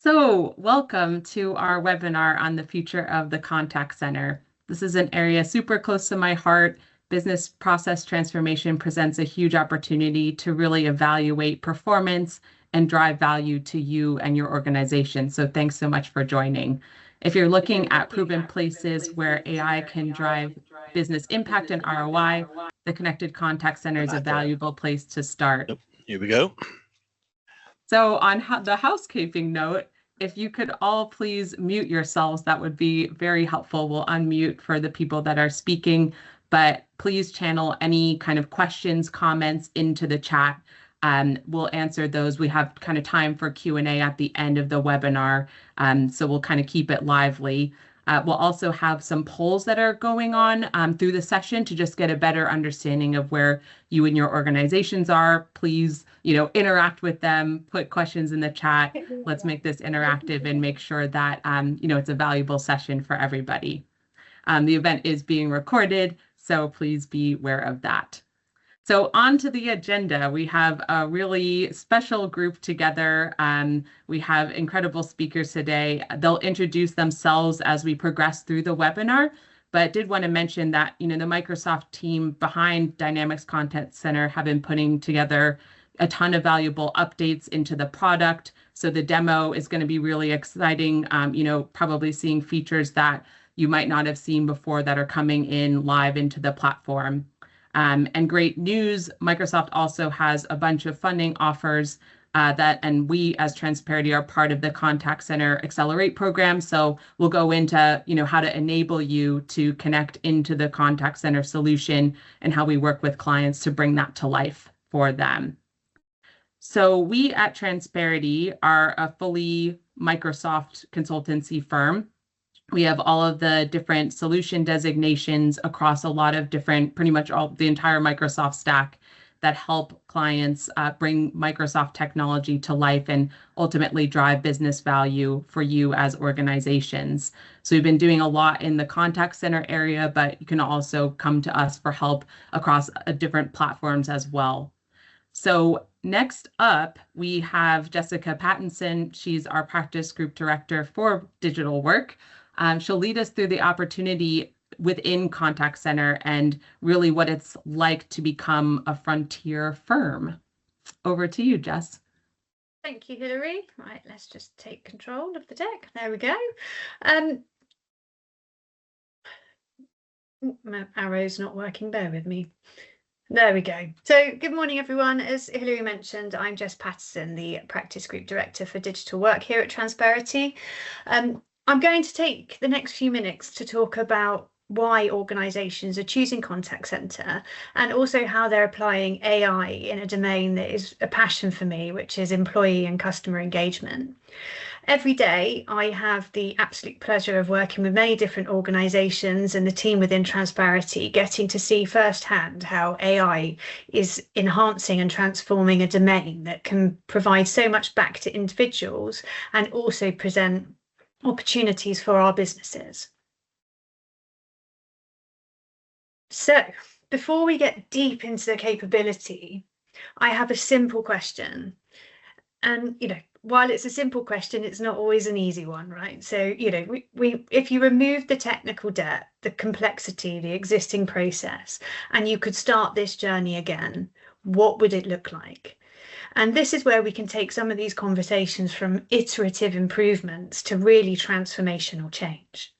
So, welcome to our webinar on the future of the contact center. This is an area super close to my heart. Business process transformation presents a huge opportunity to really evaluate performance and drive value to you and your organization. So, thanks so much for joining. If you're looking at proven places where AI can drive business impact and ROI, the Connected Contact Center is a valuable place to start. Yep. Here we go. So on the housekeeping note, if you could all please mute yourselves, that would be very helpful. We'll unmute for the people that are speaking, but please channel any kind of questions, comments into the chat. We'll answer those. We have kind of time for Q&A at the end of the webinar, so we'll kind of keep it lively. We'll also have some polls that are going on through the session to just get a better understanding of where you and your organizations are. Please, interact with them, put questions in the chat. Let's make this interactive and make sure that, it's a valuable session for everybody. The event is being recorded, so please be aware of that. So on to the agenda, we have a really special group together. We have incredible speakers today. They'll introduce themselves as we progress through the webinar, but did want to mention that, the Microsoft team behind Dynamics Contact Center have been putting together a ton of valuable updates into the product. So the demo is going to be really exciting, probably seeing features that you might not have seen before that are coming in live into the platform. And great news, Microsoft also has a bunch of funding offers and we as Transparity are part of the Contact Center Accelerate program. So we'll go into, how to enable you to connect into the contact center solution and how we work with clients to bring that to life for them. So we at Transparity are a fully Microsoft consultancy firm. We have all of the different solution designations across a lot of different, pretty much the entire Microsoft stack that help clients bring Microsoft technology to life and ultimately drive business value for you as organizations. So we've been doing a lot in the contact center area, but you can also come to us for help across different platforms as well. So next up, we have Jessica Pattinson. She's our practice group director for digital work. She'll lead us through the opportunity within Contact Center and really what it's like to become a frontier firm. Over to you, Jess. Thank you, Hilary. Right, let's just take control of the deck. There we go. My arrow's not working, bear with me. There we go. So good morning, everyone. As Hilary mentioned, I'm Jess Patterson, the Practice Group Director for Digital Work here at Transparity. I'm going to take the next few minutes to talk about why organisations are choosing Contact Centre and also how they're applying AI in a domain that is a passion for me, which is employee and customer engagement. Every day, I have the absolute pleasure of working with many different organisations and the team within Transparity, getting to see firsthand how AI is enhancing and transforming a domain that can provide so much back to individuals and also present opportunities for our businesses. So before we get deep into the capability, I have a simple question. And, while it's a simple question, it's not always an easy one, right? So, if you remove the technical debt, the complexity, the existing process, and you could start this journey again, what would it look like? And this is where we can take some of these conversations from iterative improvements to really transformational change.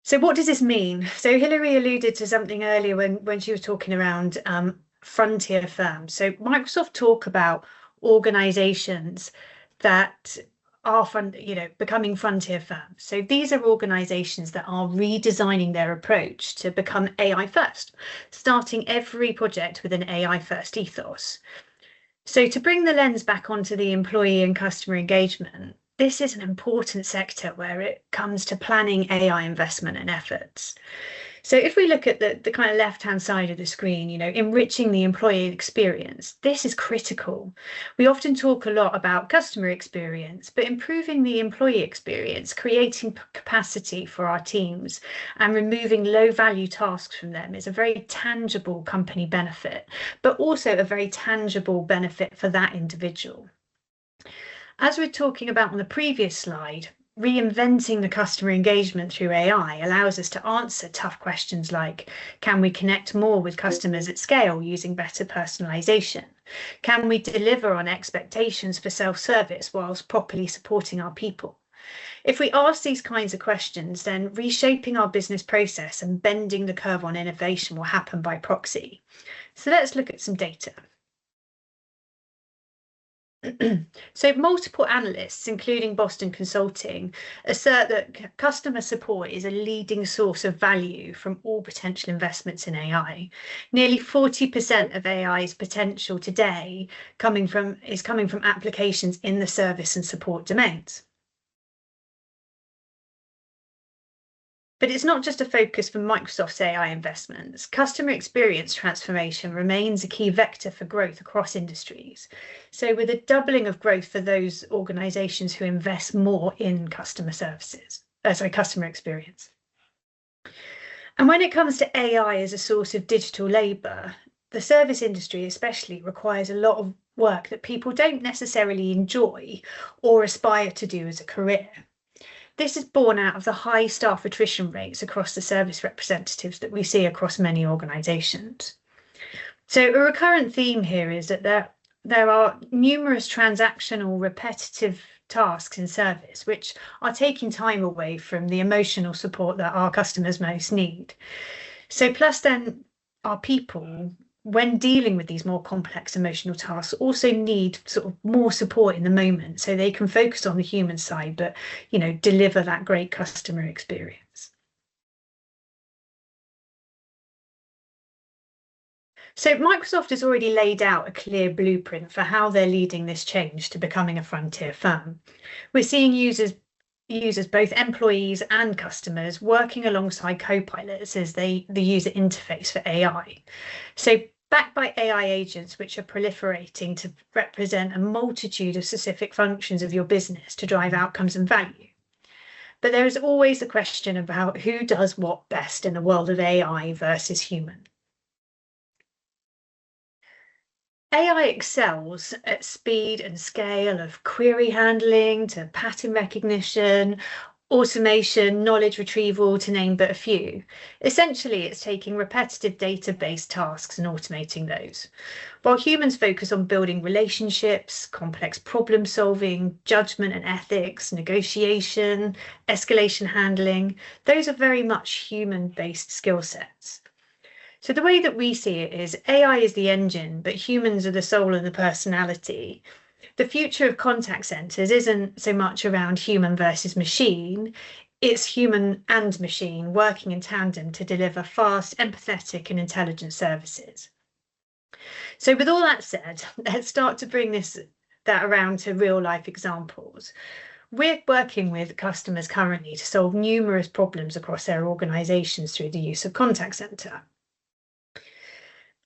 So what does this mean? So Hilary alluded to something earlier when she was talking around frontier firms. So Microsoft talk about organizations that are becoming frontier firms. So these are organizations that are redesigning their approach to become AI first, starting every project with an AI first ethos. So to bring the lens back onto the employee and customer engagement, this is an important sector where it comes to planning AI investment and efforts. So if we look at the kind of left-hand side of the screen, enriching the employee experience, this is critical. We often talk a lot about customer experience, but improving the employee experience, creating capacity for our teams and removing low-value tasks from them is a very tangible company benefit, but also a very tangible benefit for that individual. As we're talking about on the previous slide, reinventing the customer engagement through AI allows us to answer tough questions like, can we connect more with customers at scale using better personalization? Can we deliver on expectations for self-service whilst properly supporting our people? If we ask these kinds of questions, then reshaping our business process and bending the curve on innovation will happen by proxy. So let's look at some data. So multiple analysts, including Boston Consulting, assert that customer support is a leading source of value from all potential investments in AI. Nearly 40% of AI's potential today is coming from applications in the service and support domains. But it's not just a focus for Microsoft's AI investments. Customer experience transformation remains a key vector for growth across industries. So with a doubling of growth for those organizations who invest more in customer experience. And when it comes to AI as a source of digital labor, the service industry especially requires a lot of work that people don't necessarily enjoy or aspire to do as a career. This is born out of the high staff attrition rates across the service representatives that we see across many organisations. So a recurrent theme here is that there are numerous transactional repetitive tasks in service which are taking time away from the emotional support that our customers most need. So plus then our people, when dealing with these more complex emotional tasks, also need sort of more support in the moment so they can focus on the human side, but, deliver that great customer experience. So Microsoft has already laid out a clear blueprint for how they're leading this change to becoming a frontier firm. We're seeing users, both employees and customers, working alongside co-pilots as the user interface for AI. So backed by AI agents, which are proliferating to represent a multitude of specific functions of your business to drive outcomes and value. But there is always the question about who does what best in the world of AI versus human. AI excels at speed and scale of query handling to pattern recognition, automation, knowledge retrieval, to name but a few. Essentially, it's taking repetitive data-based tasks and automating those. While humans focus on building relationships, complex problem solving, judgment and ethics, negotiation, escalation handling, those are very much human-based skill sets. So the way that we see it is AI is the engine, but humans are the soul and the personality. The future of contact centres isn't so much around human versus machine, it's human and machine working in tandem to deliver fast, empathetic and intelligent services. So with all that said, let's start to bring that around to real life examples. We're working with customers currently to solve numerous problems across their organisations through the use of contact centre.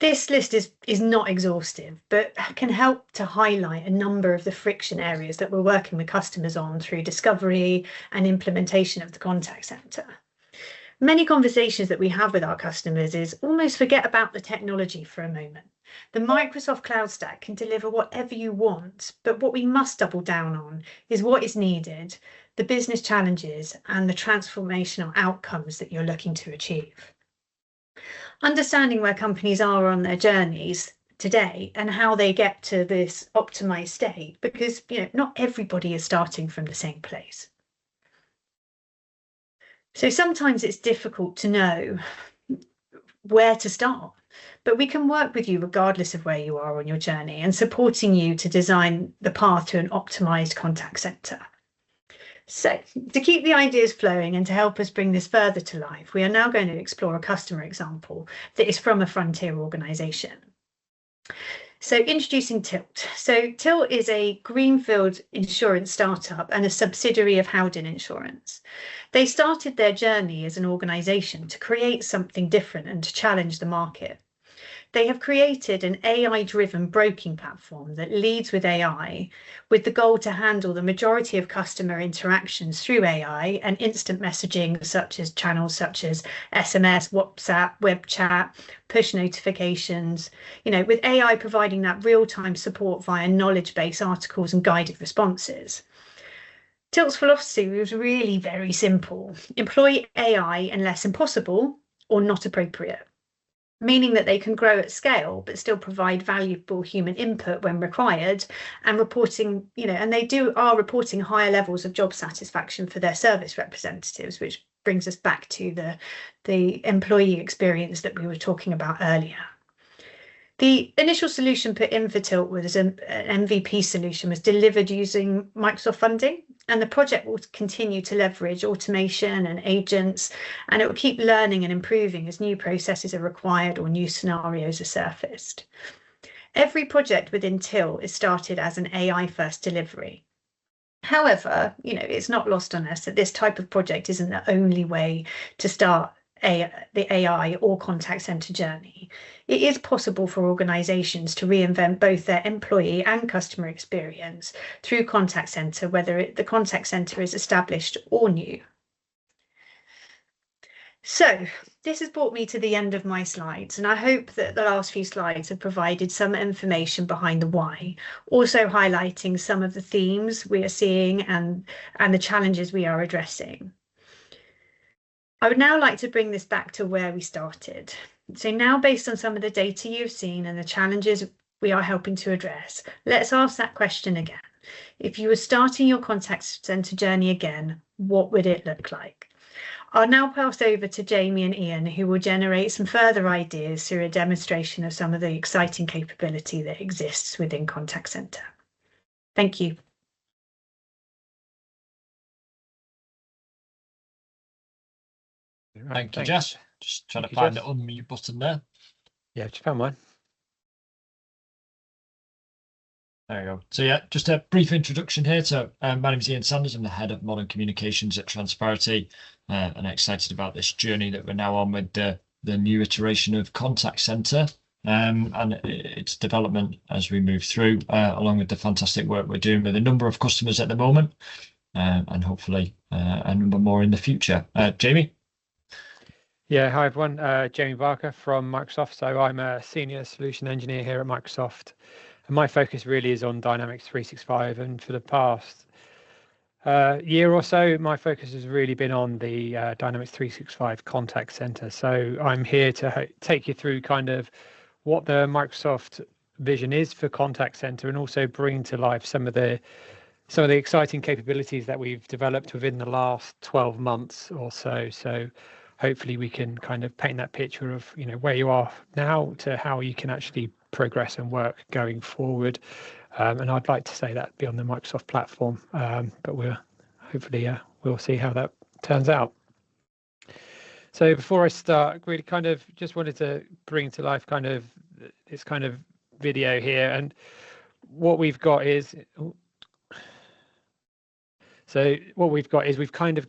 This list is not exhaustive, but can help to highlight a number of the friction areas that we're working with customers on through discovery and implementation of the contact centre. Many conversations that we have with our customers is almost forget about the technology for a moment. The Microsoft Cloud Stack can deliver whatever you want, but what we must double down on is what is needed, the business challenges and the transformational outcomes that you're looking to achieve. Understanding where companies are on their journeys today and how they get to this optimized state, because not everybody is starting from the same place. So sometimes it's difficult to know where to start, but we can work with you regardless of where you are on your journey and supporting you to design the path to an optimized contact center. So to keep the ideas flowing and to help us bring this further to life, we are now going to explore a customer example that is from a frontier organisation. So introducing Tilt. So Tilt is a greenfield insurance startup and a subsidiary of Howden Insurance. They started their journey as an organisation to create something different and to challenge the market. They have created an AI-driven broking platform that leads with AI, with the goal to handle the majority of customer interactions through AI and instant messaging, such as channels such as SMS, WhatsApp, web chat, push notifications, with AI providing that real-time support via knowledge-based articles and guided responses. Tilt's philosophy was really very simple. Employ AI unless impossible or not appropriate, meaning that they can grow at scale but still provide valuable human input when required, and reporting, and they are reporting higher levels of job satisfaction for their service representatives, which brings us back to the employee experience that we were talking about earlier. The initial solution put in for Tilt was an MVP solution, was delivered using Microsoft funding, and the project will continue to leverage automation and agents, and it will keep learning and improving as new processes are required or new scenarios are surfaced. Every project within Tilt is started as an AI-first delivery. However, it's not lost on us that this type of project isn't the only way to start the AI or contact center journey. It is possible for organizations to reinvent both their employee and customer experience through contact center, whether the contact center is established or new. So this has brought me to the end of my slides, and I hope that the last few slides have provided some information behind the why, also highlighting some of the themes we are seeing and the challenges we are addressing. I would now like to bring this back to where we started. So now, based on some of the data you've seen and the challenges we are helping to address, let's ask that question again. If you were starting your contact center journey again, what would it look like? I'll now pass over to Jamie and Ian, who will generate some further ideas through a demonstration of some of the exciting capability that exists within contact center. Thank you. Thank you, Jess. Just trying to find the unmute button there. Yeah, just found mine. There you go. So yeah, just a brief introduction here. So my name is Ian Sanders. I'm the head of modern communications at Transperity, and excited about this journey that we're now on with the new iteration of contact center and its development as we move through, along with the fantastic work we're doing with a number of customers at the moment, and hopefully a number more in the future. Jamie? Yeah, hi everyone. Jamie Barker from Microsoft. So I'm a senior solution engineer here at Microsoft, and my focus really is on Dynamics 365. And for the past year or so, my focus has really been on the Dynamics 365 contact center. So I'm here to take you through kind of what the Microsoft vision is for contact center, and also bring to life some of the exciting capabilities that we've developed within the last 12 months or so. So hopefully we can kind of paint that picture of where you are now to how you can actually progress and work going forward. And I'd like to say that be on the Microsoft platform, but we'll see how that turns out. So before I start, really kind of just wanted to bring to life kind of this kind of video here, and what we've got is we've kind of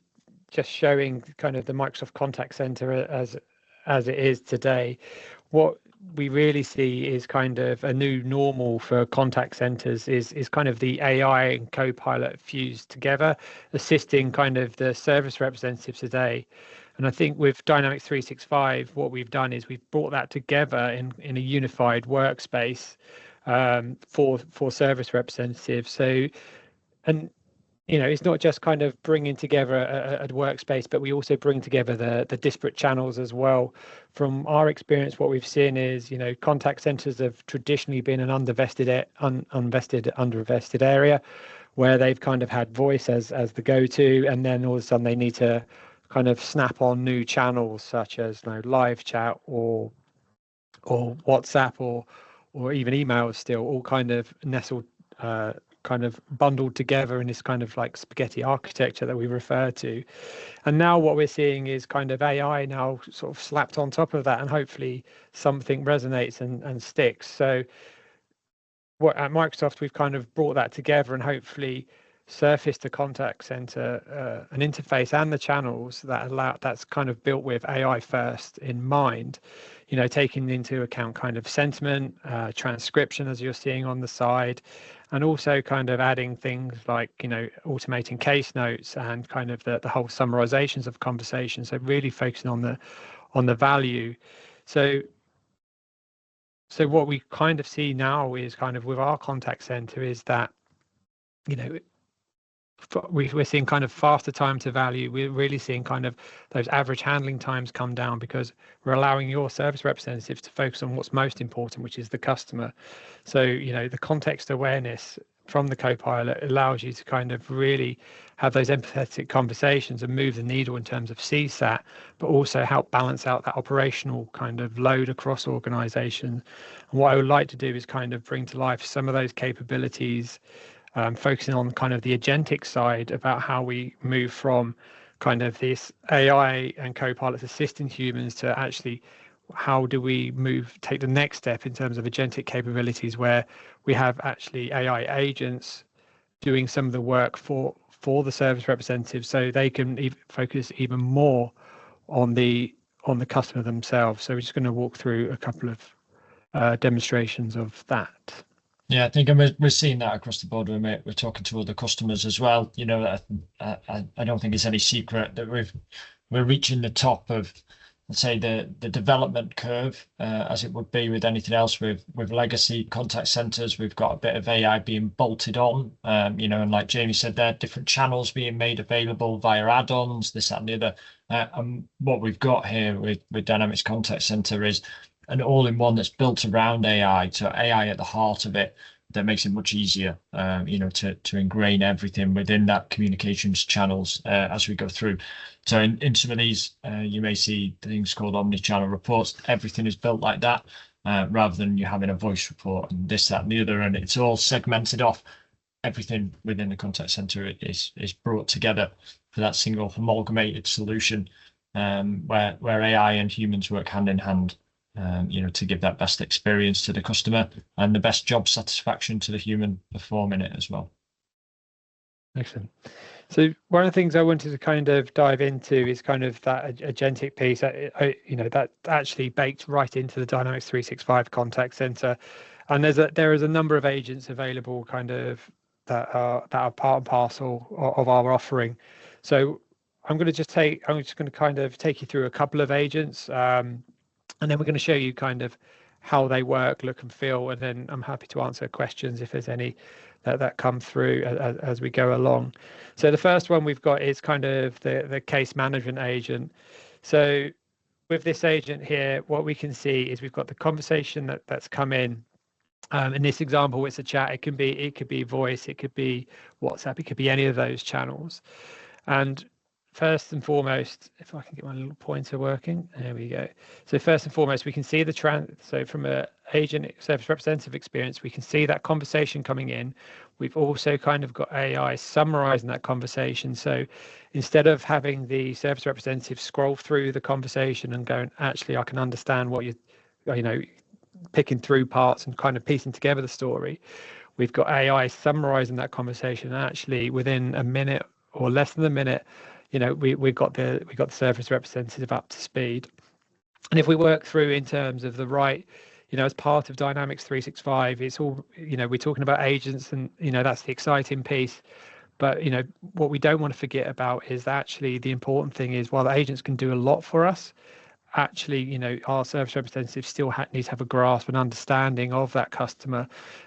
just showing kind of the Microsoft Contact Center as it is today. What we really see is kind of a new normal for contact centers is kind of the AI and Copilot fused together, assisting kind of the service representatives today. And I think with Dynamics 365, what we've done is we've brought that together in a unified workspace for service representatives. So, and it's not just kind of bringing together a workspace, but we also bring together the disparate channels as well. From our experience, what we've seen is, contact centers have traditionally been an underinvested area, where they've kind of had voice as the go-to, and then all of a sudden they need to kind of snap on new channels such as live chat or WhatsApp or even emails, still all kind of nestled kind of bundled together in this kind of like spaghetti architecture that we refer to. And now what we're seeing is kind of AI now sort of slapped on top of that, and hopefully something resonates and sticks. So what at Microsoft we've kind of brought that together and hopefully surfaced the contact center, an interface and the channels that's kind of built with AI first in mind, taking into account kind of sentiment, transcription as you're seeing on the side, and also kind of adding things like automating case notes and kind of the whole summarizations of conversations. So really focusing on the value. So what we kind of see now is kind of with our contact center is that we're seeing kind of faster time to value. We're really seeing kind of those average handling times come down because we're allowing your service representatives to focus on what's most important, which is the customer. So the context awareness from the Copilot allows you to kind of really have those empathetic conversations and move the needle in terms of CSAT, but also help balance out that operational kind of load across organizations. And what I would like to do is kind of bring to life some of those capabilities, focusing on kind of the agentic side about how we move from kind of this AI and Copilots assisting humans to actually how do we take the next step in terms of agentic capabilities where we have actually AI agents doing some of the work for the service representatives so they can focus even more on the customer themselves. So we're just going to walk through a couple of demonstrations of that. Yeah, I think we're seeing that across the board. We're talking to other customers as well. I don't think it's any secret that we're reaching the top of, let's say, the development curve, as it would be with anything else. With legacy contact centers, we've got a bit of AI being bolted on, and like Jamie said, there are different channels being made available via add-ons, this, that, and the other. And what we've got here with Dynamics Contact Center is an all-in-one that's built around AI, so AI at the heart of it, that makes it much easier, to ingrain everything within that communications channels as we go through. So in some of these, you may see things called omni-channel reports. Everything is built like that, rather than you having a voice report and this, that, and the other, and it's all segmented off. Everything within the contact center is brought together for that single amalgamated solution, where AI and humans work hand in hand. To give that best experience to the customer and the best job satisfaction to the human performing it as well. Excellent. So one of the things I wanted to kind of dive into is kind of that agentic piece, that actually baked right into the Dynamics 365 contact center. And there is a number of agents available kind of that are part and parcel of our offering. So I'm just going to kind of take you through a couple of agents, and then we're going to show you kind of how they work, look and feel, and then I'm happy to answer questions if there's any that come through as we go along. So the first one we've got is kind of the case management agent. So with this agent here, what we can see is we've got the conversation that's come in. In this example, it's a chat. It could be voice, it could be WhatsApp, it could be any of those channels. And first and foremost, if I can get my little pointer working, there we go. So first and foremost, we can see so from a agent service representative experience, we can see that conversation coming in. We've also kind of got AI summarizing that conversation. So instead of having the service representative scroll through the conversation and going, actually, I can understand what you're, picking through parts and kind of piecing together the story. We've got AI summarizing that conversation, and actually within a minute or less than a minute, we got the service representative up to speed. And if we work through in terms of the right, as part of Dynamics 365, it's all, we're talking about agents, and that's the exciting piece. But what we don't want to forget about is actually the important thing is, while the agents can do a lot for us, actually, our service representatives still need to have a grasp and understanding of that customer.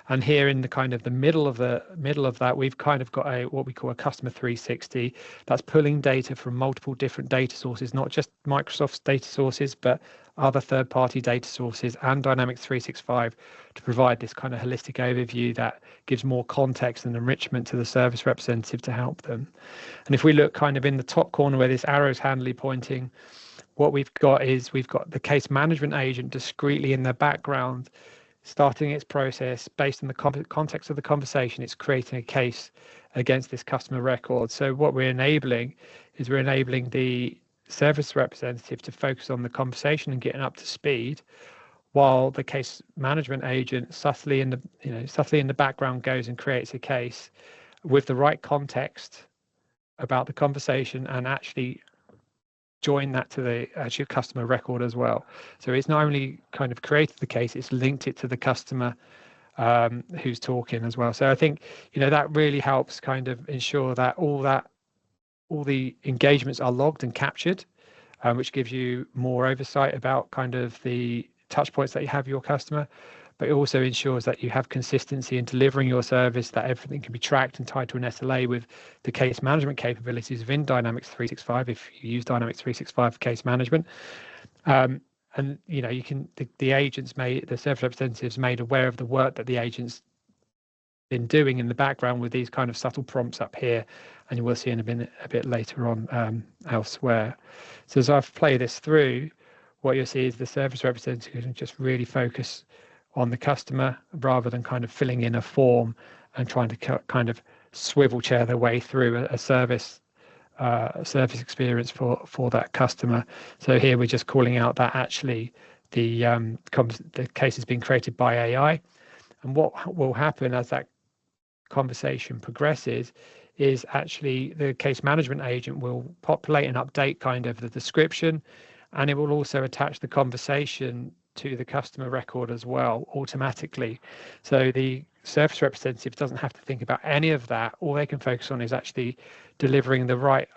And here in the kind of the middle of that, we've kind of got what we call a customer 360 that's pulling data from multiple different data sources, not just Microsoft's data sources, but other third-party data sources and Dynamics 365 to provide this kind of holistic overview that gives more context and enrichment to the service representative to help them. And if we look kind of in the top corner where this arrow is handily pointing, what we've got the case management agent discreetly in the background, starting its process based on the context of the conversation. It's creating a case against this customer record. So what we're enabling the service representative to focus on the conversation and getting up to speed, while the case management agent subtly in the background goes and creates a case with the right context about the conversation and actually join that to the actual customer record as well. So it's not only kind of created the case, it's linked it to the customer who's talking as well. So I think, that really helps kind of ensure that all the engagements are logged and captured, which gives you more oversight about kind of the touch points that you have with your customer, but it also ensures that you have consistency in delivering your service, that everything can be tracked and tied to an SLA with the case management capabilities within Dynamics 365 if you use Dynamics 365 for case management. And you can the agents the service representatives made aware of the work that the agents been doing in the background with these kind of subtle prompts up here, and you will see in a bit later on elsewhere. So as I've played this through, what you'll see is the service representative can just really focus on the customer rather than kind of filling in a form and trying to kind of swivel chair their way through a service experience for that customer. So here we're just calling out that actually the case has been created by AI, and what will happen as that conversation progresses is actually the case management agent will populate and update kind of the description, and it will also attach the conversation to the customer record as well automatically. So the service representative doesn't have to think about any of that. All they can focus on is actually delivering the right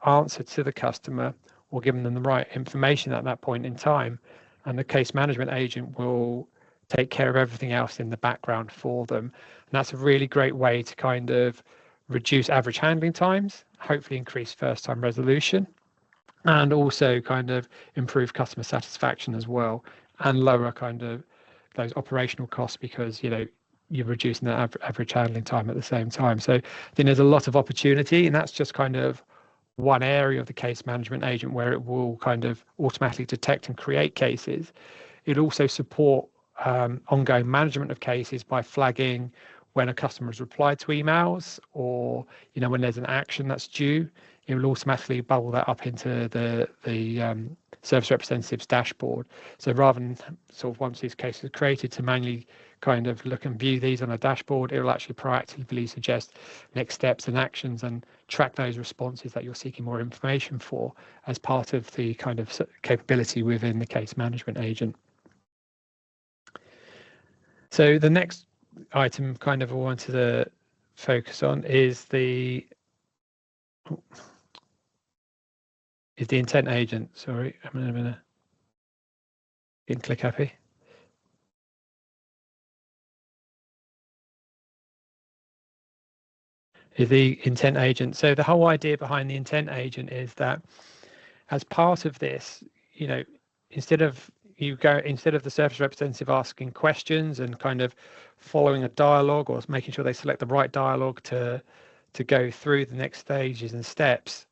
answer to the customer or giving them the right information at that point in time. And the case management agent will take care of everything else in the background for them. And that's a really great way to kind of reduce average handling times, hopefully increase first time resolution, and also kind of improve customer satisfaction as well, and lower kind of those operational costs because you're reducing the average handling time at the same time. So I think there's a lot of opportunity, and that's just kind of one area of the case management agent where it will kind of automatically detect and create cases. It also support ongoing management of cases by flagging when a customer has replied to emails, or when there's an action that's due. It will automatically bubble that up into the service representative's dashboard. So rather than sort of once these cases are created to manually kind of look and view these on a dashboard, it will actually proactively suggest next steps and actions and track those responses that you're seeking more information for as part of the kind of capability within the case management agent. So the next item kind of I wanted to focus on is the intent agent. Sorry, I'm in a minute. Didn't click happy. Is the intent agent. So the whole idea behind the intent agent is that as part of this, instead of the service representative asking questions and kind of following a dialogue or making sure they select the right dialogue to go through the next stages and steps,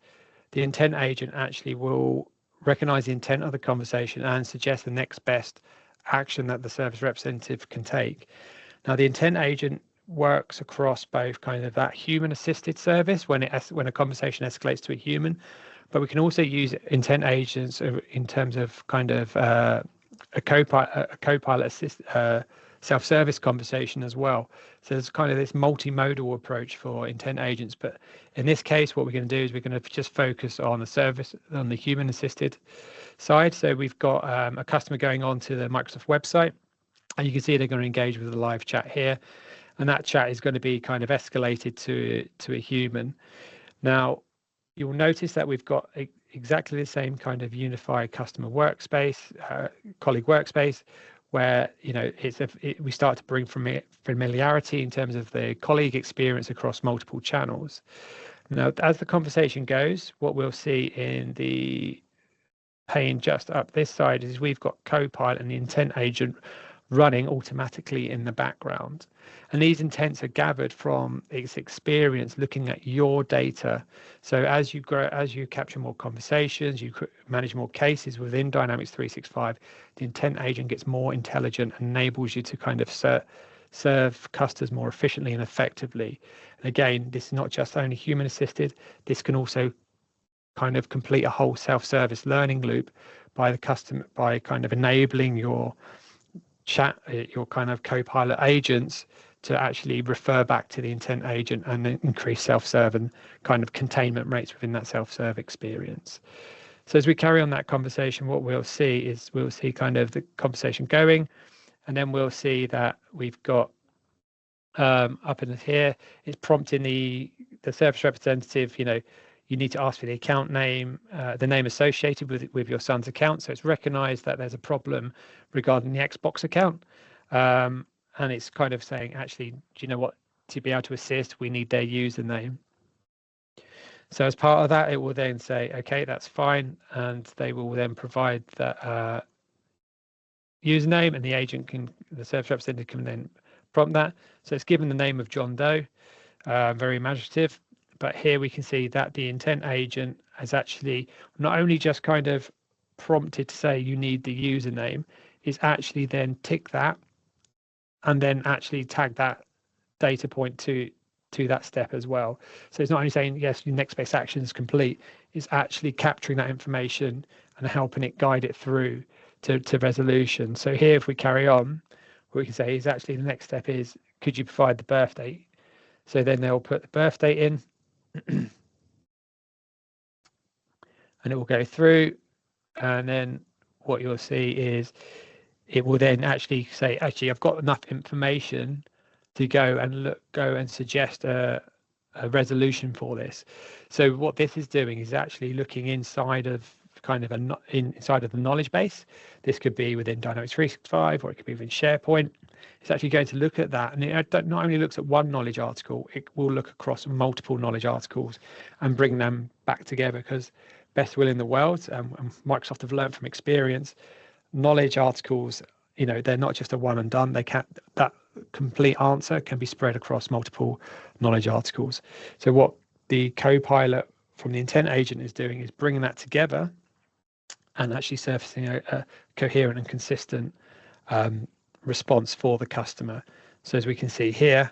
the intent agent actually will recognize the intent of the conversation and suggest the next best action that the service representative can take. Now, the intent agent works across both kind of that human assisted service when a conversation escalates to a human, but we can also use intent agents in terms of kind of a co-pilot assist self-service conversation as well. So there's kind of this multimodal approach for intent agents, but in this case what we're going to do is we're going to just focus on the human assisted side. So we've got a customer going on to the Microsoft website, and you can see they're going to engage with a live chat here, and that chat is going to be kind of escalated to a human. Now you'll notice that we've got exactly the same kind of unified customer workspace, colleague workspace, where we start to bring familiarity in terms of the colleague experience across multiple channels. Now, as the conversation goes, what we'll see in the pane just up this side is we've got Copilot and the intent agent running automatically in the background. And these intents are gathered from its experience looking at your data. So as you grow, as you capture more conversations, you manage more cases within Dynamics 365, the intent agent gets more intelligent and enables you to kind of serve customers more efficiently and effectively. And again, this is not just only human assisted, this can also kind of complete a whole self-service learning loop by the customer, by kind of enabling your chat, your kind of Copilot agents to actually refer back to the intent agent and then increase self-serve and kind of containment rates within that self-serve experience. So as we carry on that conversation, what we'll see is we'll see kind of the conversation going, and then we'll see that we've got up in here, it's prompting the service representative, you need to ask for the account name, the name associated with your son's account. So it's recognized that there's a problem regarding the Xbox account. And it's kind of saying, actually, do you know what, to be able to assist, we need their username. So as part of that, it will then say, okay, that's fine. And they will then provide that username, and the service representative can then prompt that. So it's given the name of John Doe, very imaginative. But here we can see that the intent agent has actually not only just kind of prompted to say you need the username, is actually then tick that and then actually tag that data point to that step as well. So it's not only saying, yes, your next best action is complete, it's actually capturing that information and helping it guide it through to resolution. So here, if we carry on, what we can say is actually the next step is, could you provide the birth date? So then they'll put the birth date in and it will go through, and then what you'll see is it will then actually say, actually, I've got enough information to go and suggest a resolution for this. So what this is doing is actually looking inside of kind of inside of the knowledge base. This could be within Dynamics 365, or it could be within SharePoint. It's actually going to look at that, and it not only looks at one knowledge article, it will look across multiple knowledge articles and bring them back together, because best will in the world, and Microsoft have learned from experience, knowledge articles, they're not just a one and done. That complete answer can be spread across multiple knowledge articles. So what the Copilot from the intent agent is doing is bringing that together and actually surfacing a coherent and consistent response for the customer. So as we can see here,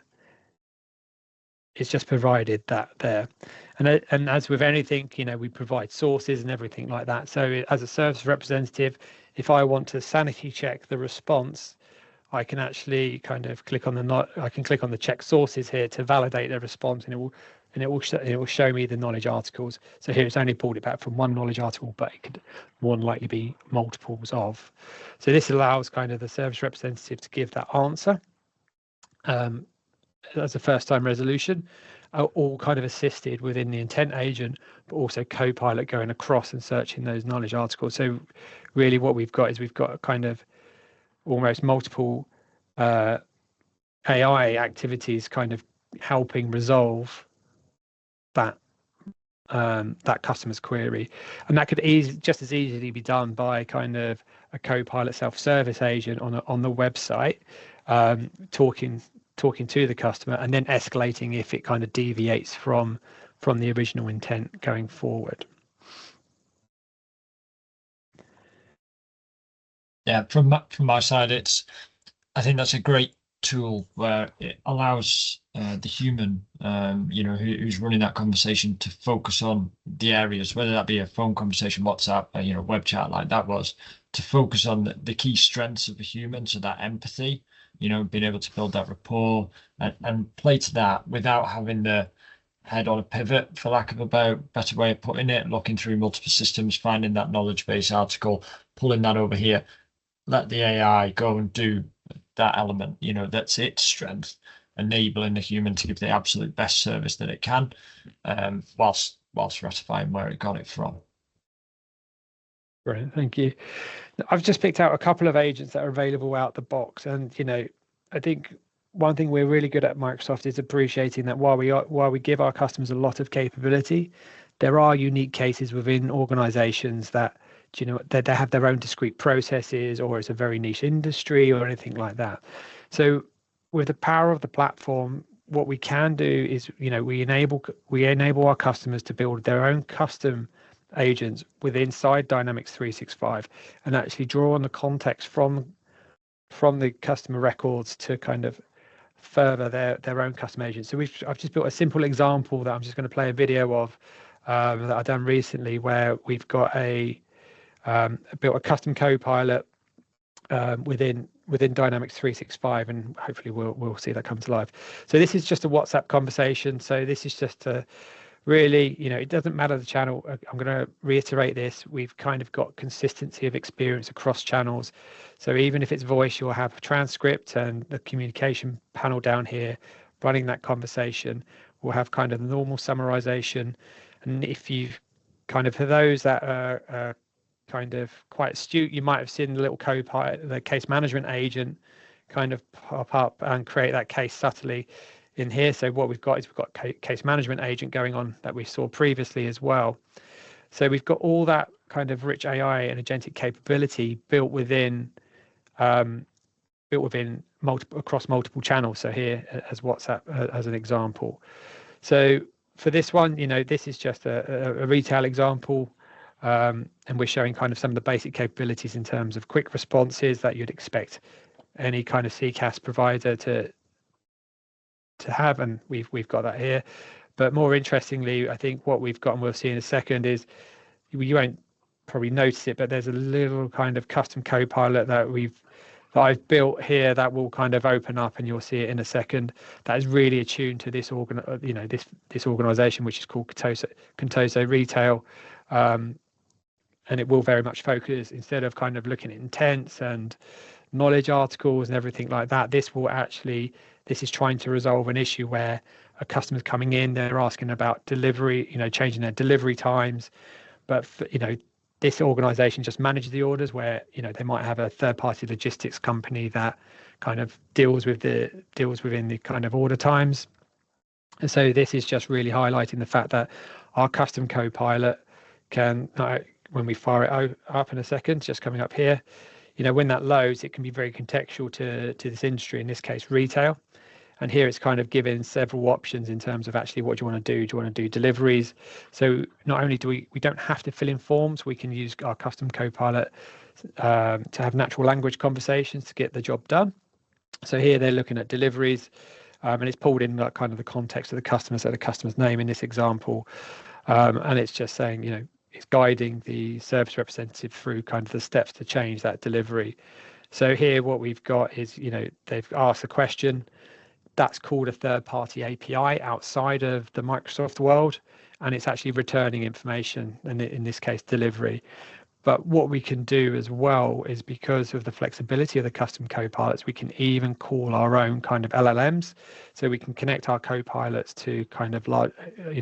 it's just provided that there. And as with anything, we provide sources and everything like that. So as a service representative, if I want to sanity check the response, I can actually kind of click on the check sources here to validate the response, and it will show me the knowledge articles. So here it's only pulled it back from one knowledge article, but it could more than likely be multiples of. So this allows kind of the service representative to give that answer as a first-time resolution, all kind of assisted within the intent agent, but also Copilot going across and searching those knowledge articles. So really what we've got a kind of almost multiple AI activities kind of helping resolve that customer's query, and that could just as easily be done by kind of a Copilot self-service agent on the website, talking to the customer and then escalating if it kind of deviates from the original intent going forward. Yeah, from my side, I think that's a great tool where it allows the human, who's running that conversation, to focus on the areas, whether that be a phone conversation, WhatsApp, web chat like that was, to focus on the key strengths of the human, so that empathy, being able to build that rapport and play to that without having the head on a pivot, for lack of a better way of putting it, looking through multiple systems, finding that knowledge base article, pulling that over here, let the AI go and do that element, that's its strength, enabling the human to give the absolute best service that it can, whilst ratifying where it got it from. Brilliant, thank you. I've just picked out a couple of agents that are available out the box, and I think one thing we're really good at Microsoft is appreciating that while we give our customers a lot of capability, there are unique cases within organizations that they have their own discrete processes, or it's a very niche industry or anything like that. So with the power of the platform, what we can do is we enable our customers to build their own custom agents inside Dynamics 365 and actually draw on the context from the customer records to kind of further their own custom agents. So I've just built a simple example that I'm just going to play a video of that I've done recently, where we've got built a custom Copilot within within Dynamics 365, and hopefully we'll see that come to life. So this is just a WhatsApp conversation. So this is just a really, it doesn't matter the channel. I'm going to reiterate this. We've kind of got consistency of experience across channels. So even if it's voice, you'll have a transcript and the communication panel down here running that conversation. We'll have kind of the normal summarization. And if you've kind of, for those that are kind of quite astute, you might have seen the little Copilot, the case management agent kind of pop up and create that case subtly in here. So what we've got is we've got case management agent going on that we saw previously as well. So we've got all that kind of rich AI and agentic capability built within across multiple channels. So here as WhatsApp as an example. So for this one, this is just a retail example, and we're showing kind of some of the basic capabilities in terms of quick responses that you'd expect any kind of CCaaS provider to have, and we've got that here. But more interestingly, I think what we've got, and we'll see in a second, is you won't probably notice it, but there's a little kind of custom Copilot that I've built here that will kind of open up, and you'll see it in a second. That is really attuned to this this organization, which is called Contoso Retail, and it will very much focus, instead of kind of looking at intents and knowledge articles and everything like that. This is trying to resolve an issue where a customer's coming in, they're asking about delivery, changing their delivery times, but this organization just manages the orders where they might have a third-party logistics company that kind of deals within the kind of order times. And so this is just really highlighting the fact that our custom Copilot can, when we fire it up in a second, just coming up here, when that loads, it can be very contextual to this industry, in this case retail. And here it's kind of given several options in terms of actually what do you want to do? Do you want to do deliveries? So not only do we don't have to fill in forms, we can use our custom Copilot to have natural language conversations to get the job done. So here they're looking at deliveries, and it's pulled in like kind of the context of the customer, so the customer's name in this example, and it's just saying, it's guiding the service representative through kind of the steps to change that delivery. So here what we've got is, they've asked a question. That's called a third-party API outside of the Microsoft world, and it's actually returning information, and in this case, delivery. But what we can do as well is, because of the flexibility of the custom Copilots, we can even call our own kind of LLMs. So we can connect our Copilots to kind of large,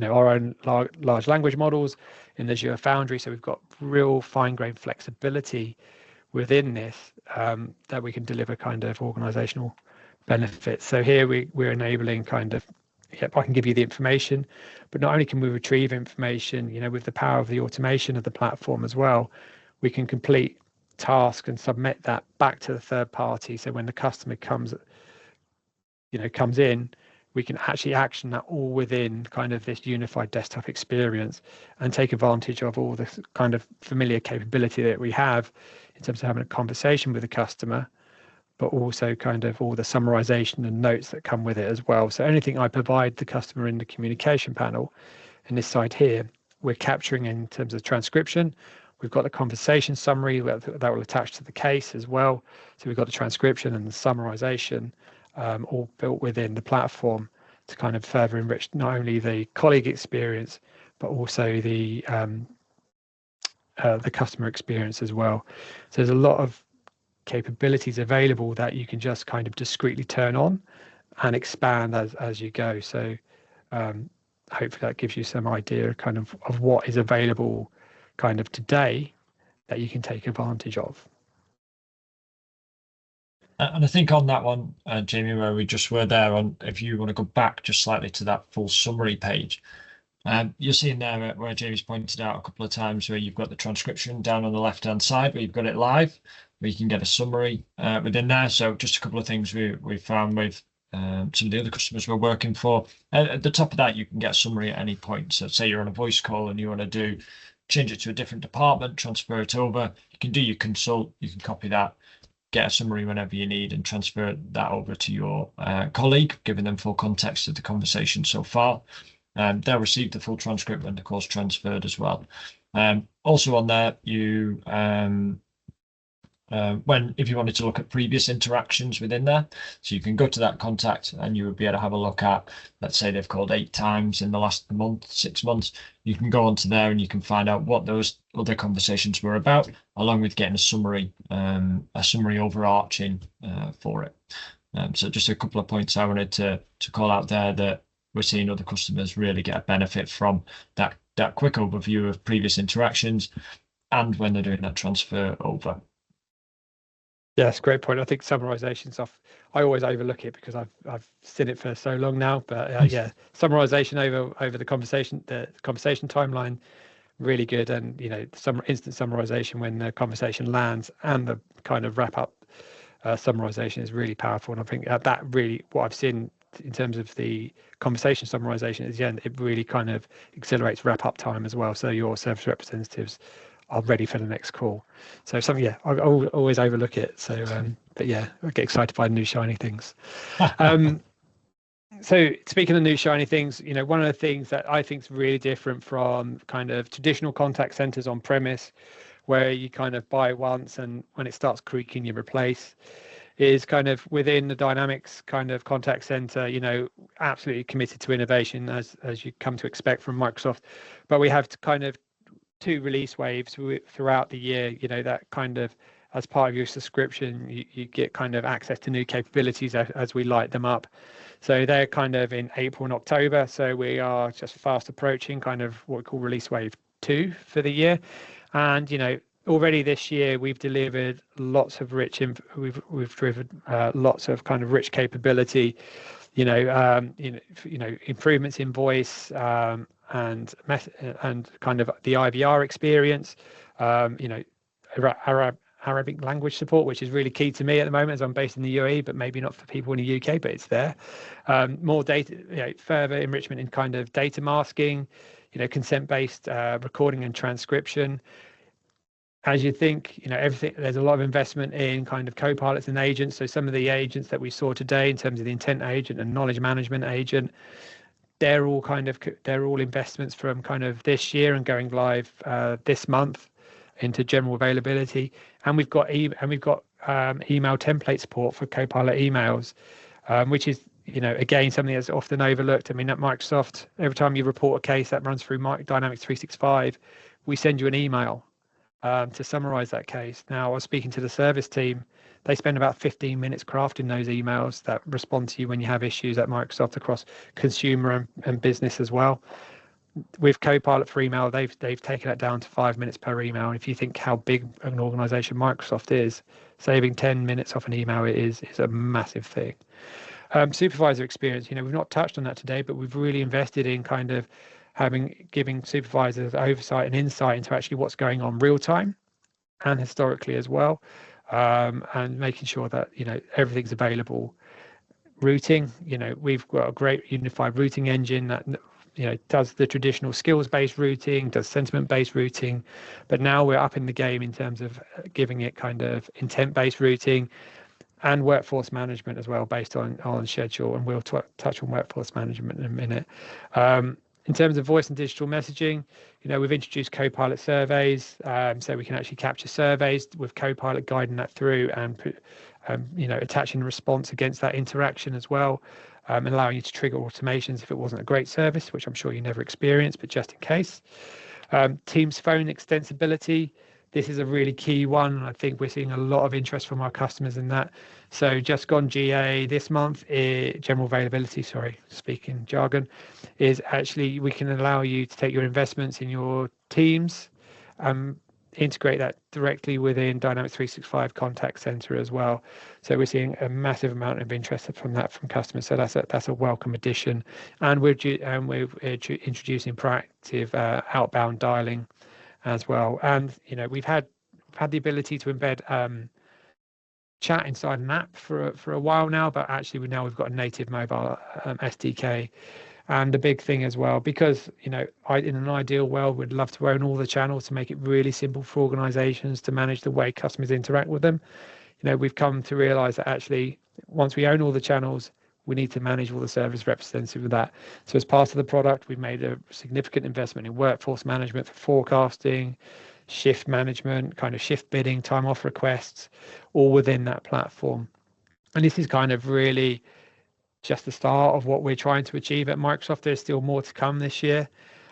our own large language models in Azure Foundry. So we've got real fine-grained flexibility within this that we can deliver kind of organizational benefits. So here we're enabling kind of, I can give you the information, but not only can we retrieve information, with the power of the automation of the platform as well, we can complete tasks and submit that back to the third party. So when the customer comes in, we can actually action that all within kind of this unified desktop experience and take advantage of all the kind of familiar capability that we have in terms of having a conversation with the customer, but also kind of all the summarization and notes that come with it as well. So anything I provide the customer in the communication panel, in this side here, we're capturing in terms of transcription. We've got the conversation summary that will attach to the case as well. So we've got the transcription and the summarization all built within the platform to kind of further enrich not only the colleague experience, but also the customer experience as well. So there's a lot of capabilities available that you can just kind of discreetly turn on and expand as you go. So hopefully that gives you some idea kind of what is available kind of today that you can take advantage of. And I think on that one, Jamie, where we just were there on, if you want to go back just slightly to that full summary page, you're seeing there where Jamie's pointed out a couple of times where you've got the transcription down on the left-hand side where you've got it live, where you can get a summary within there. So just a couple of things we found with some of the other customers we're working for. At the top of that, you can get a summary at any point. So say you're on a voice call and you want to change it to a different department, transfer it over. You can do your consult, you can copy that, get a summary whenever you need and transfer that over to your colleague, giving them full context of the conversation so far. They'll receive the full transcript when the call's transferred as well. Also on there, you if you wanted to look at previous interactions within there. So you can go to that contact and you would be able to have a look at, let's say they've called 8 times in the last month, 6 months. You can go onto there and you can find out what those other conversations were about, along with getting a summary overarching for it. So just a couple of points I wanted to call out there, that we're seeing other customers really get a benefit from that quick overview of previous interactions and when they're doing that transfer over. Yeah, that's a great point. I think summarization stuff, I always overlook it because I've seen it for so long now. But yeah, summarization over the conversation timeline, really good. And some instant summarization when the conversation lands, and the kind of wrap up summarization is really powerful. And I think that really, what I've seen in terms of the conversation summarization, is it really kind of accelerates wrap up time as well. So your service representatives are ready for the next call. So something, I always overlook it. So, but yeah, I get excited by new shiny things. So speaking of new shiny things, one of the things that I think is really different from kind of traditional contact centers on premise, where you kind of buy once and when it starts creaking, you replace, is kind of within the Dynamics kind of contact center, absolutely committed to innovation as you come to expect from Microsoft. But we have to kind of 2 release waves throughout the year, that kind of, as part of your subscription, you get kind of access to new capabilities as we light them up. So they're kind of in April and October. So we are just fast approaching kind of what we call release wave 2 for the year. And, already this year we've delivered lots of we've driven lots of kind of rich capability, improvements in voice, and kind of the IVR experience, Arabic language support, which is really key to me at the moment as I'm based in the UAE, but maybe not for people in the UK, but it's there. More data, further enrichment in kind of data masking, consent-based recording and transcription. As you think, everything, there's a lot of investment in kind of co-pilots and agents. So some of the agents that we saw today in terms of the intent agent and knowledge management agent, they're all investments from kind of this year and going live this month into general availability. And we've got email template support for Copilot emails, which is again something that's often overlooked. I mean, at Microsoft, every time you report a case that runs through Dynamics 365, we send you an email to summarize that case. Now, I was speaking to the service team. They spend about 15 minutes crafting those emails that respond to you when you have issues at Microsoft across consumer and business as well. With Copilot for email, they've taken that down to 5 minutes per email. And if you think how big an organization Microsoft is, saving 10 minutes off an email is a massive thing. Supervisor experience, we've not touched on that today, but we've really invested in kind of giving supervisors oversight and insight into actually what's going on real time and historically as well, and making sure that everything's available. Routing, we've got a great unified routing engine that does the traditional skills-based routing, does sentiment-based routing, but now we're up in the game in terms of giving it kind of intent-based routing and workforce management as well, based on schedule, and we'll touch on workforce management in a minute. In terms of voice and digital messaging, we've introduced Copilot surveys, so we can actually capture surveys with Copilot guiding that through and attaching a response against that interaction as well, and allowing you to trigger automations if it wasn't a great service, which I'm sure you never experienced, but just in case. Teams phone extensibility. This is a really key one. I think we're seeing a lot of interest from our customers in that. So just gone GA this month, general availability, speaking jargon, is actually we can allow you to take your investments in your Teams, integrate that directly within Dynamics 365 Contact Center as well. So we're seeing a massive amount of interest from customers. So that's a welcome addition. And we're introducing proactive outbound dialing as well. And we've had the ability to embed chat inside an app for a while now, but actually we've got a native mobile SDK. And the big thing as well, because in an ideal world, we'd love to own all the channels to make it really simple for organizations to manage the way customers interact with them. We've come to realize that actually once we own all the channels, we need to manage all the service representatives with that. So as part of the product, we've made a significant investment in workforce management for forecasting, shift management, kind of shift bidding, time off requests, all within that platform. And this is kind of really just the start of what we're trying to achieve at Microsoft. There's still more to come this year.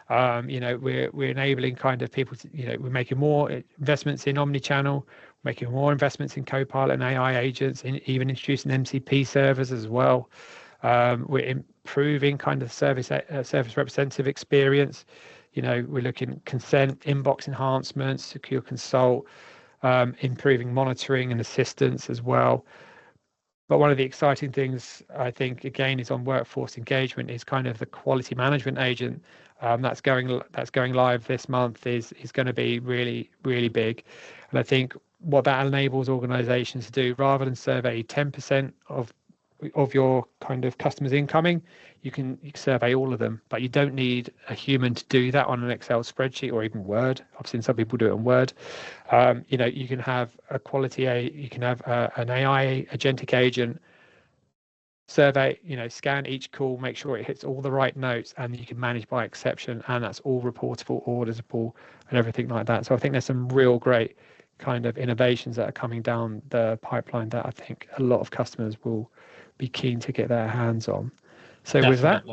We're enabling kind of people to, we're making more investments in omnichannel, making more investments in Copilot and AI agents, and even introducing MCP servers as well. We're improving kind of service representative experience. We're looking at consent, inbox enhancements, secure consult, improving monitoring and assistance as well. But one of the exciting things, I think, again, is on workforce engagement, is kind of the quality management agent that's going live this month is going to be really, really big. And I think what that enables organizations to do, rather than survey 10% of your kind of customers incoming, you can survey all of them, but you don't need a human to do that on an Excel spreadsheet or even Word. I've seen some people do it on Word. You can have you can have an AI agentic agent survey, scan each call, make sure it hits all the right notes, and you can manage by exception, and that's all reportable, auditable, and everything like that. So I think there's some real great kind of innovations that are coming down the pipeline that I think a lot of customers will be keen to get their hands on. So Definitely. with that,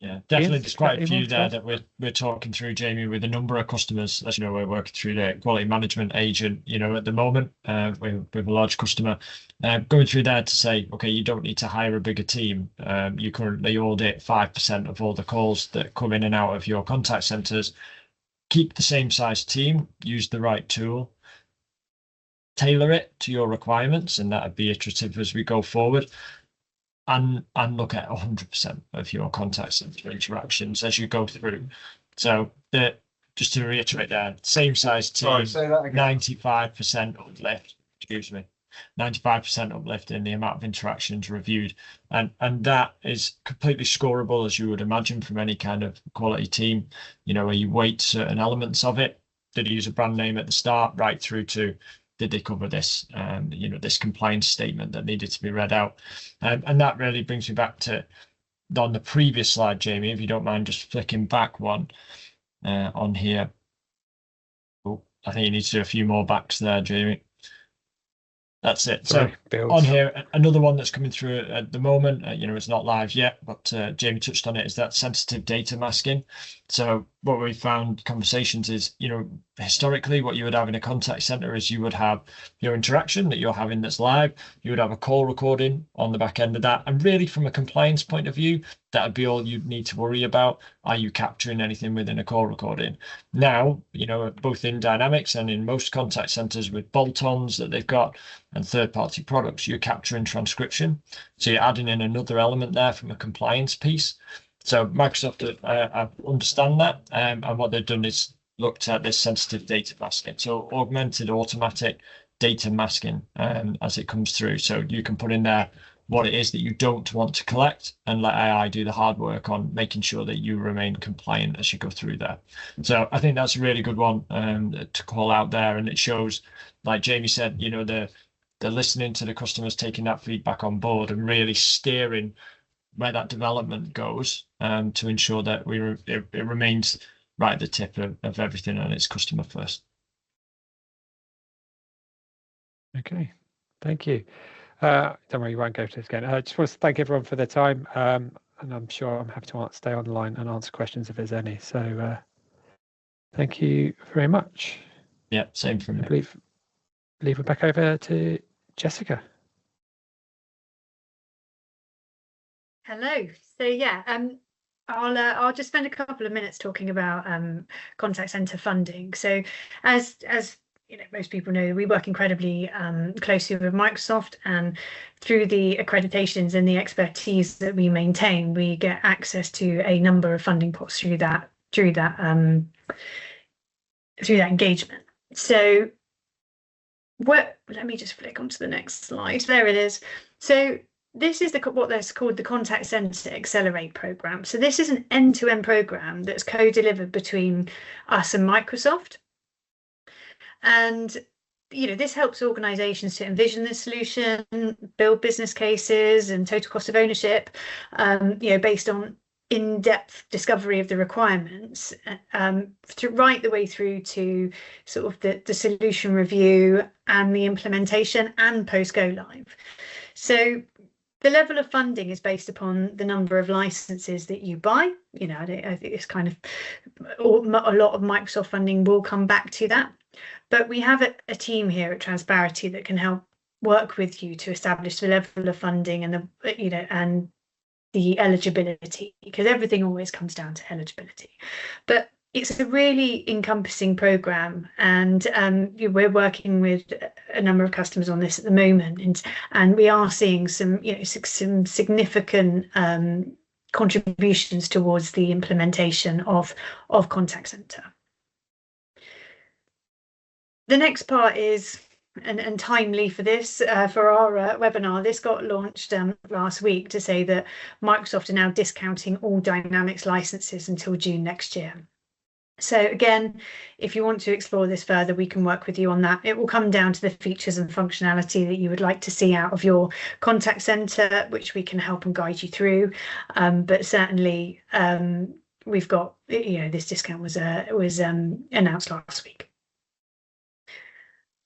yeah, definitely. Ian, There's quite a few anyone there else? that we're talking through, Jamie, with a number of customers. As you know, we're working through the quality management agent, at the moment, with a large customer, going through there to say, okay, you don't need to hire a bigger team. You currently audit 5% of all the calls that come in and out of your contact centers. Keep the same size team, use the right tool, tailor it to your requirements, and that'd be iterative as we go forward. And look at 100% of your contact center interactions as you go through. So just to reiterate there, same size team, 95% uplift, 95% uplift in the amount of interactions reviewed. And that is completely scoreable, as you would imagine, from any kind of quality team, where you weight certain elements of it. Did he use a brand name at the start, right through to did they cover this, this compliance statement that needed to be read out? And that really brings me back to on the previous slide, Jamie, if you don't mind just flicking back one on here. Oh, I think you need to do a few more backs there, Jamie. That's it. Sorry, so on here, another one that's coming through at the moment, it's not live yet, but Jamie touched on it, is that sensitive data masking. So what we found conversations is, historically what you would have in a contact center is you would have your interaction that you're having that's live, you would have a call recording on the back end of that. And really from a compliance point of view, that would be all you'd need to worry about. Are you capturing anything within a call recording? Now, both in Dynamics and in most contact centers with bolt-ons that they've got and third-party products, you're capturing transcription. So you're adding in another element there from a compliance piece. So Microsoft understand that, and what they've done is looked at this sensitive data masking. So augmented automatic data masking as it comes through. So you can put in there what it is that you don't want to collect and let AI do the hard work on making sure that you remain compliant as you go through there. So I think that's a really good one to call out there. And it shows, like Jamie said, they're listening to the customers, taking that feedback on board and really steering where that development goes to ensure that it remains right at the tip of everything and it's customer first. Okay, thank you. Don't worry, you won't go to this again. I just want to thank everyone for their time, and I'm sure I'm happy to stay on the line and answer questions if there's any. So thank you very much. Yeah, same from me. Leave it back over to Jessica. Hello. So yeah, I'll just spend a couple of minutes talking about contact center funding. So as most people know, we work incredibly closely with Microsoft, and through the accreditations and the expertise that we maintain, we get access to a number of funding pots through that engagement. So let me just flick onto the next slide. There it is. So this is what's called the Contact Center Accelerate program. So this is an end-to-end program that's co-delivered between us and Microsoft. And this helps organizations to envision the solution, build business cases and total cost of ownership, based on in-depth discovery of the requirements, right the way through to sort of the solution review and the implementation and post go live. So the level of funding is based upon the number of licenses that you buy. You know, I think it's kind of a lot of Microsoft funding will come back to that. But we have a team here at Transparity that can help work with you to establish the level of funding and and the eligibility, because everything always comes down to eligibility. But it's a really encompassing program, and we're working with a number of customers on this at the moment, and we are seeing some significant contributions towards the implementation of contact center. The next part is, and timely for this, for our webinar, this got launched last week to say that Microsoft are now discounting all Dynamics licenses until June next year. So again, if you want to explore this further, we can work with you on that. It will come down to the features and functionality that you would like to see out of your contact center, which we can help and guide you through. But certainly, we've got, this discount was announced last week.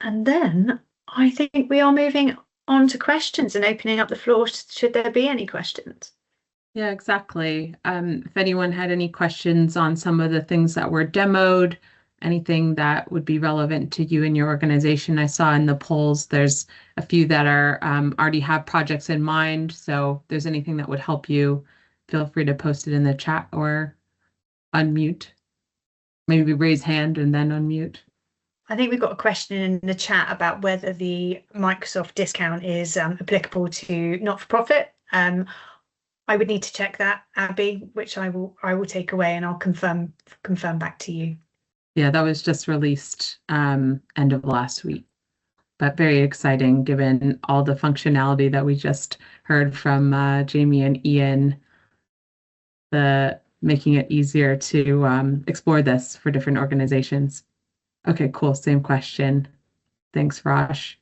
And then I think we are moving on to questions and opening up the floor should there be any questions. Yeah, exactly. If anyone had any questions on some of the things that were demoed, anything that would be relevant to you and your organization, I saw in the polls, there's a few that are already have projects in mind. So if there's anything that would help you, feel free to post it in the chat or unmute. Maybe raise hand and then unmute. I think we've got a question in the chat about whether the Microsoft discount is applicable to not-for-profit. I would need to check that, Abby, which I will take away and I'll confirm back to you. Yeah, that was just released end of last week, but very exciting given all the functionality that we just heard from Jamie and Ian, making it easier to explore this for different organizations. Okay, cool. Same question. Thanks, Raj.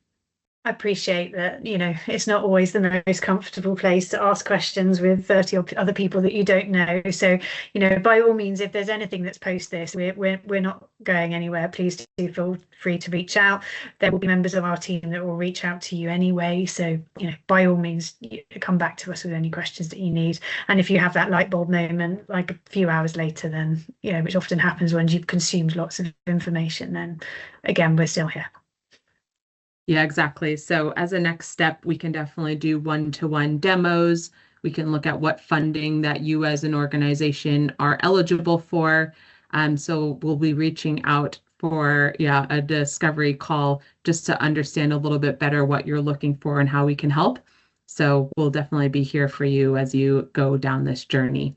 I appreciate that, it's not always the most comfortable place to ask questions with 30 other people that you don't know. So, by all means, if there's anything that's post this, we're not going anywhere. Please do feel free to reach out. There will be members of our team that will reach out to you anyway. So, by all means, come back to us with any questions that you need. And if you have that light bulb moment, like a few hours later, then, which often happens when you've consumed lots of information, then again, we're still here. Yeah, exactly. So as a next step, we can definitely do one-to-one demos. We can look at what funding that you as an organization are eligible for. So we'll be reaching out for a discovery call just to understand a little bit better what you're looking for and how we can help. So we'll definitely be here for you as you go down this journey.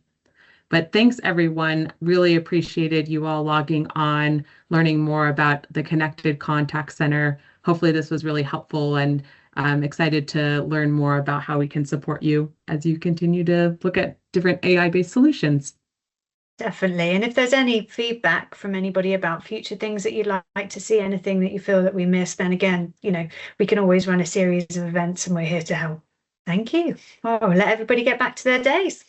But thanks, everyone. Really appreciated you all logging on, learning more about the Connected Contact Center. Hopefully this was really helpful, and I'm excited to learn more about how we can support you as you continue to look at different AI-based solutions. Definitely. And if there's any feedback from anybody about future things that you'd like to see, anything that you feel that we missed, then again, we can always run a series of events and we're here to help. Thank you. Oh, let everybody get back to their days.